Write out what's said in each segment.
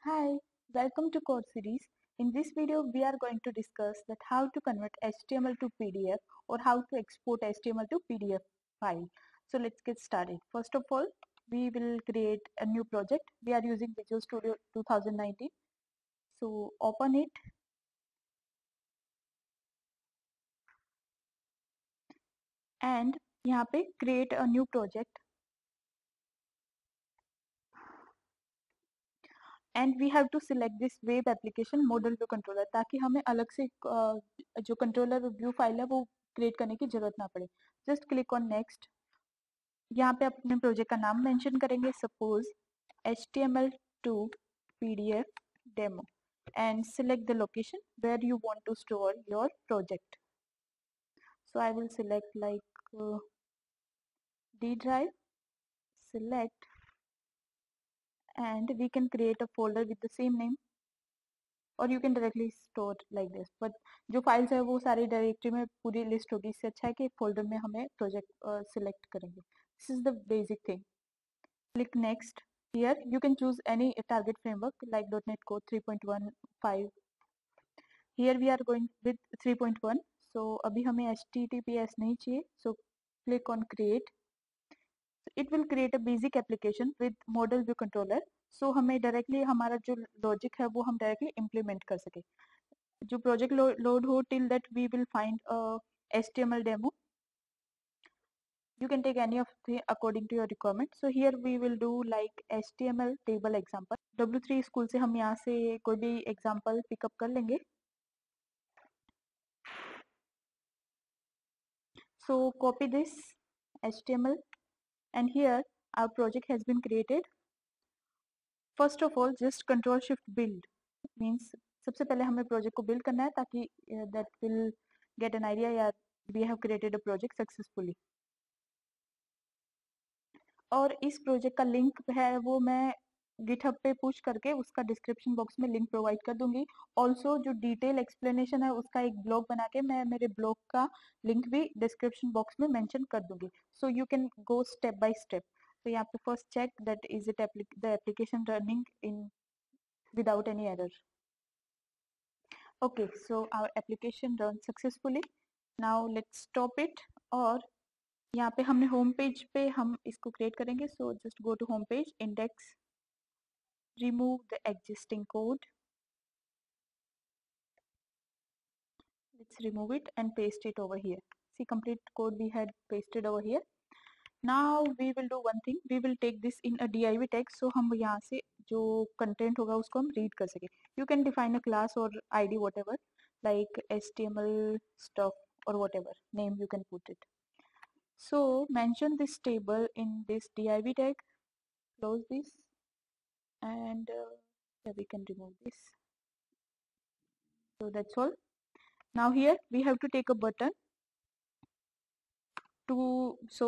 Hi, welcome to Code Series. In this video, we are going to discuss that how to convert HTML to PDF or how to export HTML to PDF file. So let's get started. First of all, we will create a new project. We are using Visual Studio 2019. So open it and यहाँ पे create a new project. And we have to select this web application model view controller ताकि हमें अलग से जो controller view file है वो create करने की जरूरत ना पड़े. Just click on next. यहाँ पे अपने प्रोजेक्ट का नाम मेंशन करेंगे, suppose HTML2 PDF demo and select the location where you want to store your project. So I will select like D drive, select, and we can create a folder with the same name और you can directly store like this. But जो files है वो सारी directory में पूरी list होगी. इससे अच्छा है कि फोल्डर में हमें प्रोजेक्ट सिलेक्ट करेंगे. This is the basic thing. Click next. Here you can choose any target framework like .NET Core 3.15. Here we are going with 3.1. So अभी हमें HTTPS नहीं चाहिए. So click on create. It will create a basic application with model view controller. So हमें directly हमारा जो logic है वो हम डायरेक्टली इम्प्लीमेंट कर सके. जो प्रोजेक्ट लोड हो till that we will find a HTML demo. You can take any of the according to your requirement. So here we will do like HTML table example. W3 school से हम यहाँ से कोई भी example pickup कर लेंगे. So copy this HTML and here our project has been created. First of all just control shift build means सबसे पहले हमें प्रोजेक्ट को बिल्ड करना है ताकि that will get an idea या we have created a project successfully. और इस प्रोजेक्ट का लिंक है वो मैं गिटहब पे पुश करके उसका डिस्क्रिप्शन बॉक्स में लिंक प्रोवाइड कर दूंगी. ऑल्सो जो डिटेल एक्सप्लेनेशन है उसका एक ब्लॉग बना के मैं मेरे ब्लॉग का लिंक भी डिस्क्रिप्शन बॉक्स में मेंशन कर दूंगी. So you can go step by step. तो यहाँ पे first check that is it the application running in without any error. Okay, so our application run successfully. Now let's stop it. और यहाँ पे हमने होम पेज पे हम इसको क्रिएट करेंगे. So just go to home page, index, remove the existing code. Let's remove it and paste it over here. See, complete code we had pasted over here. Now we will do one thing. We will take this in a div text. So हम यहाँ से जो content होगा उसको हम read कर सके. You can define a class or ID whatever like HTML stuff or whatever name you can put it. So mention this table in this div tag. Close this and yeah, we can remove this. So that's all. Now here we have to take a button too. So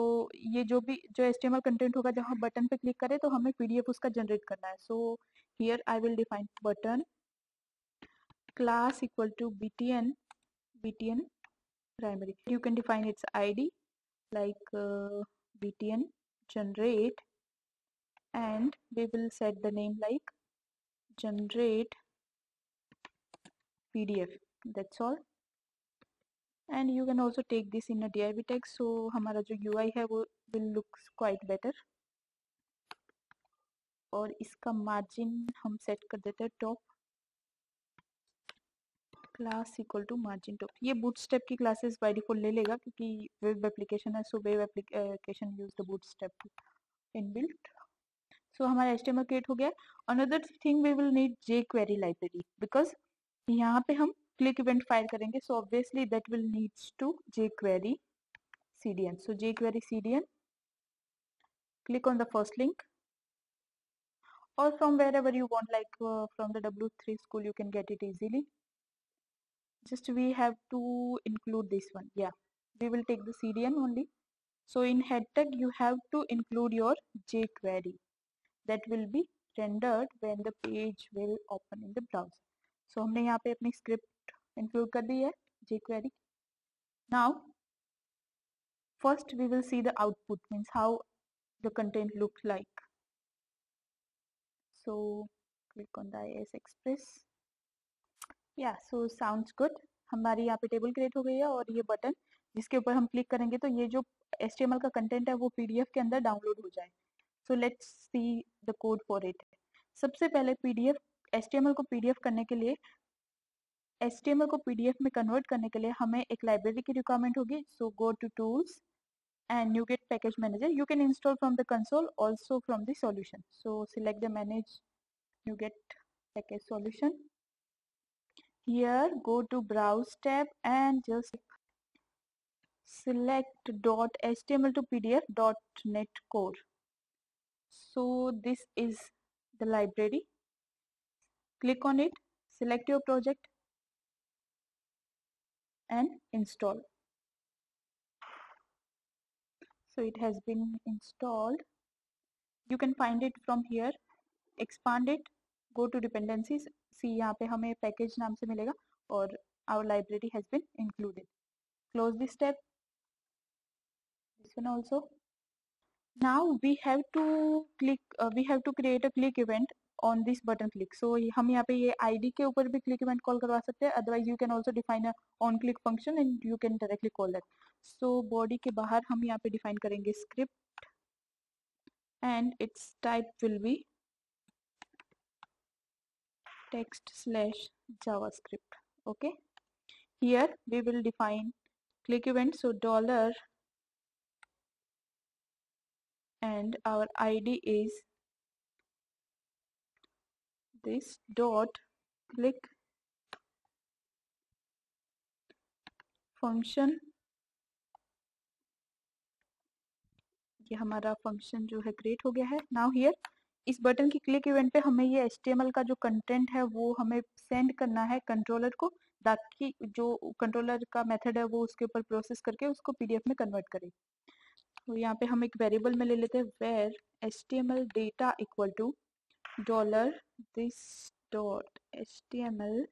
ये जो भी जो HTML content होगा जहाँ button पे click करें तो हमें PDF उसका जनरेट करना है. So here I will define button class equal to btn primary. You can define its ID like btn generate and we will set the name like generate PDF. That's all. And you can also take this in a div text. So हमारा जो UI है वो will look quite better. और इसका margin हम set कर देते हैं top. Class equal to margin top. ये बूटस्ट्रैप की क्लासेस बाय डिफॉल्ट ले लेगा क्योंकि वेब एप्लीकेशन है. So web application use the Bootstrap in built. So हमारा HTML क्रिएट हो गया. Another thing we will need jQuery library because यहाँ पे हम क्लिक इवेंट फायर करेंगे. So obviously that will needs to jQuery CDN. So jQuery CDN, click on the first link or from wherever you want, like from the W3 school you can get it easily. Just we have to include this one. Yeah, we will take the CDN only. So in head tag you have to include your jQuery that will be rendered when the page will open in the browser. So हमने यहाँ पे अपनी script include कर दी है jQuery. Now first we will see the output, means how the content looks like. So click on the IIS Express. या सो sounds good. हमारी यहाँ पे टेबल क्रिएट हो गई है और ये बटन जिसके ऊपर हम क्लिक करेंगे तो ये जो HTML का कंटेंट है वो PDF के अंदर डाउनलोड हो जाए. So let's see the code for it. सबसे पहले PDF HTML को PDF करने के लिए, HTML को PDF में कन्वर्ट करने के लिए हमें एक लाइब्रेरी की रिक्वायरमेंट होगी. So go to tools and NuGet package manager. You can install from the console, also from the solution. So select the manage NuGet package solution. Here go to browse tab and just select .html to PDF .NET Core. So this is the library. Click on it, select your project and install. So it has been installed. You can find it from here. Expand it, go to dependencies. See यहाँ पे हमें package नाम से मिलेगा और our library has been included. Close this tab. This one also. Now we have to click. We have to create a click event on this button click. So हम यहाँ पे ये ID के ऊपर भी click event call करवा सकते हैं. Otherwise you can also define a on click function and you can directly call that. So body के बाहर हम यहाँ पे define करेंगे script and its type will be text/JavaScript. Okay. Here we will define click event. So dollar and our ID is this dot click function. ये हमारा function जो है क्रिएट हो गया है. नाउ हियर इस बटन की क्लिक इवेंट पे हमें ये HTML का जो कंटेंट है वो हमें सेंड करना है कंट्रोलर को, ताकि जो कंट्रोलर का मेथड है वो उसके ऊपर प्रोसेस करके उसको PDF में कन्वर्ट करे. तो यहाँ पे हम एक वेरिएबल में ले लेते हैं where HTML data equal to $this.html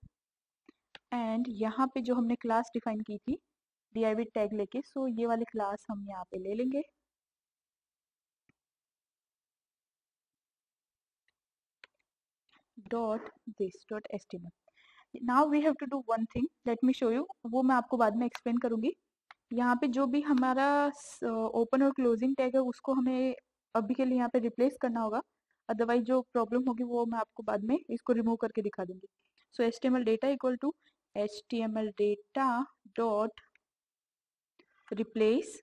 and यहाँ पे जो हमने क्लास डिफाइन की थी div टैग लेके, सो ये वाली क्लास हम यहाँ पे ले लेंगे. .this.html. Now we have to do one thing. Let me show you. वो मैं आपको बाद में एक्सप्लेन करूंगी. यहाँ पे जो भी हमारा ओपन और क्लोजिंग टैग है उसको हमें अभी के लिए यहाँ पे रिप्लेस करना होगा. अदरवाइज जो प्रॉब्लम होगी वो मैं आपको बाद में इसको रिमूव करके दिखा दूंगी. So HTML data equal to HTML data dot replace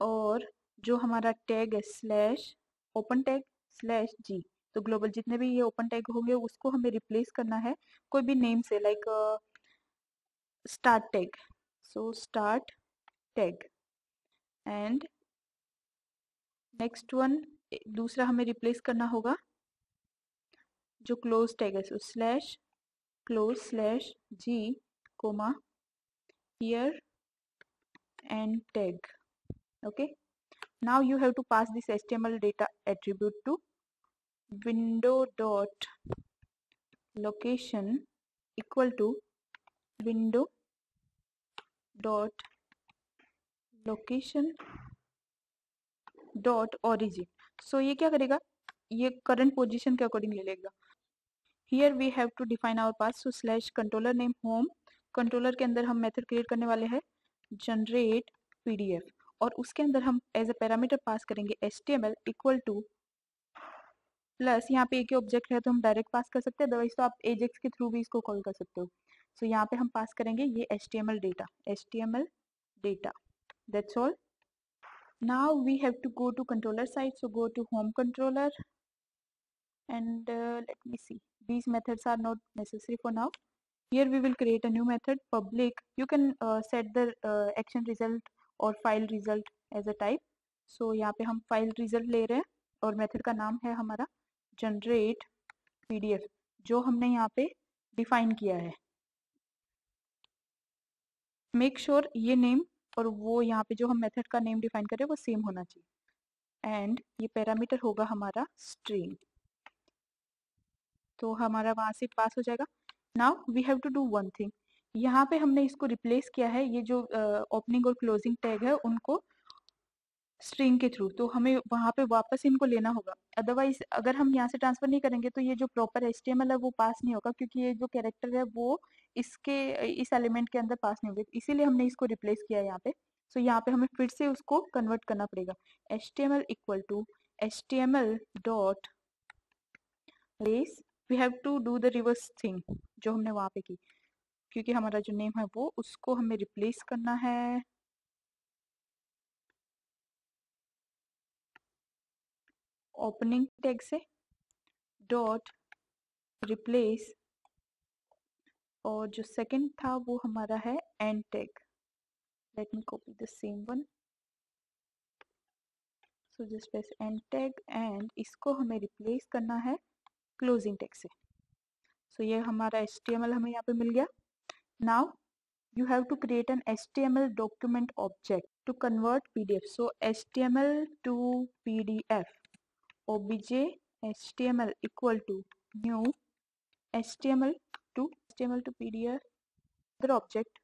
और जो हमारा टैग है slash open tag slash g. तो ग्लोबल जितने भी ये ओपन टैग होंगे उसको हमें रिप्लेस करना है कोई भी नेम से, like start tag. So start tag and next one दूसरा हमें रिप्लेस करना होगा जो क्लोज टैग है. So slash close slash G comma here end tag. Okay, now you have to pass this HTML data attribute to window dot location equal to window dot location dot origin. So ये क्या करेगा, ये current position के according ले लेगा. Here we have to define our path. So slash controller name home. Controller के अंदर हम मेथड क्रिएट करने वाले हैं जनरेट PDF और उसके अंदर हम एज अ पैरामीटर पास करेंगे HTML इक्वल टू प्लस. यहाँ पे एक ही ऑब्जेक्ट है तो हम डायरेक्ट पास कर सकते हैं, अदरवाइज तो आप एजेक्स के थ्रू भी इसको कॉल कर सकते हो. सो यहाँ पे हम पास करेंगे ये HTML data. That's all. Now we have to go to controller side. So go to home controller and let me see. These methods are not necessary for now. Here we will create a new method public. You can set the action result or file result as a type. So यहाँ पे हम file result ले रहे हैं और method का नाम है हमारा generate PDF जो हमने यहाँ पे डिफाइन किया है. मेक श्योर ये नेम और वो यहाँ पे जो हम मेथड का नेम डिफाइन करें वो सेम होना चाहिए एंड ये पैरामीटर होगा हमारा स्ट्रिंग. तो हमारा वहां से पास हो जाएगा. Now we have to do one thing. यहाँ पे हमने इसको रिप्लेस किया है, ये जो ओपनिंग और क्लोजिंग टैग है उनको स्ट्रिंग के थ्रू, तो हमें वहां पे वापस इनको लेना होगा। अदरवाइज अगर हम यहाँ से ट्रांसफर नहीं करेंगे तो ये जो प्रॉपर HTML है वो पास नहीं होगा, क्योंकि ये जो कैरेक्टर है वो इसके इस एलिमेंट के अंदर पास नहीं होगा, इसीलिए हमने इसको रिप्लेस किया है यहाँ पे। सो यहाँ पे हमें फिर से उसको कन्वर्ट करना पड़ेगा। HTML equal to HTML dot रेस, we have to do the reverse thing जो हमने वहां पे की, क्योंकि हमारा जो नेम है वो उसको हमें रिप्लेस करना है ओपनिंग टैग से, डॉट रिप्लेस, और जो सेकंड था वो हमारा है and tag. Let me copy the same one, so just press and tag, and इसको हमें रिप्लेस करना है क्लोजिंग टैग से। सो ये हमारा HTML हमें यहाँ पे मिल गया। Now you have to create an HTML document object to convert PDF. So HTML to PDF, obj HTML equal to new HTML to PDF other object